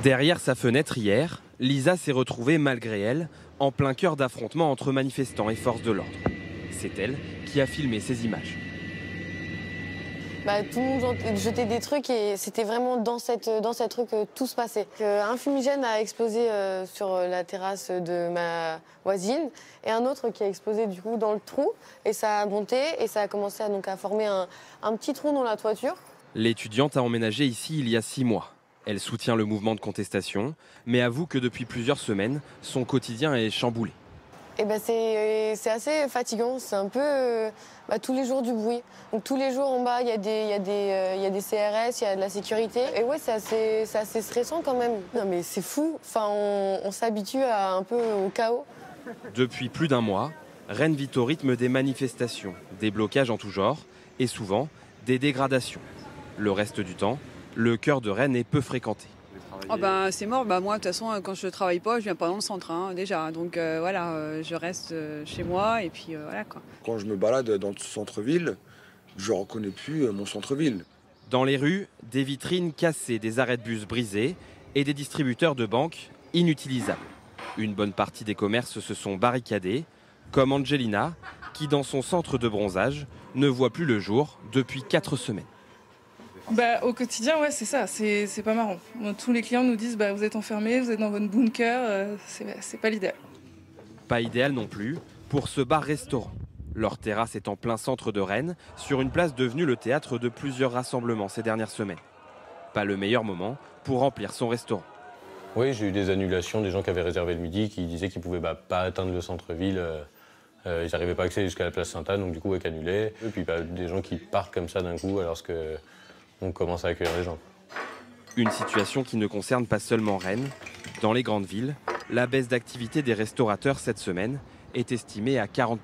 Derrière sa fenêtre hier, Lisa s'est retrouvée malgré elle en plein cœur d'affrontements entre manifestants et forces de l'ordre. C'est elle qui a filmé ces images. Tout le monde jetait des trucs et c'était vraiment dans cette rue que tout se passait. Un fumigène a explosé sur la terrasse de ma voisine et un autre qui a explosé du coup dans le trou et ça a monté et ça a commencé à former un petit trou dans la toiture. L'étudiante a emménagé ici il y a 6 mois. Elle soutient le mouvement de contestation, mais avoue que depuis plusieurs semaines, son quotidien est chamboulé. C'est assez fatigant, c'est un peu tous les jours du bruit. Donc, tous les jours en bas, il y a des CRS, il y a de la sécurité. Et ouais, c'est assez stressant quand même. Non mais c'est fou, on s'habitue un peu au chaos. Depuis plus d'un mois, Rennes vit au rythme des manifestations, des blocages en tout genre et souvent des dégradations. Le reste du temps, le cœur de Rennes est peu fréquenté. Oh c'est mort. Moi, de toute façon, quand je ne travaille pas, je ne viens pas dans le centre déjà. Donc je reste chez moi et puis voilà quoi. Quand je me balade dans le centre-ville, je ne reconnais plus mon centre-ville. Dans les rues, des vitrines cassées, des arrêts de bus brisés et des distributeurs de banques inutilisables. Une bonne partie des commerces se sont barricadés, comme Angelina, qui dans son centre de bronzage ne voit plus le jour depuis 4 semaines. Au quotidien, ouais, c'est ça, c'est pas marrant. Tous les clients nous disent vous êtes enfermés, vous êtes dans votre bunker, c'est pas l'idéal. Pas idéal non plus pour ce bar-restaurant. Leur terrasse est en plein centre de Rennes, sur une place devenue le théâtre de plusieurs rassemblements ces dernières semaines. Pas le meilleur moment pour remplir son restaurant. Oui, j'ai eu des annulations, des gens qui avaient réservé le midi, qui disaient qu'ils ne pouvaient pas atteindre le centre-ville. Ils n'arrivaient pas à accéder jusqu'à la place Sainte-Anne, donc du coup, avec annulé. Et puis des gens qui partent comme ça d'un coup, alors qu'on commence à accueillir les gens. Une situation qui ne concerne pas seulement Rennes. Dans les grandes villes, la baisse d'activité des restaurateurs cette semaine est estimée à 40%.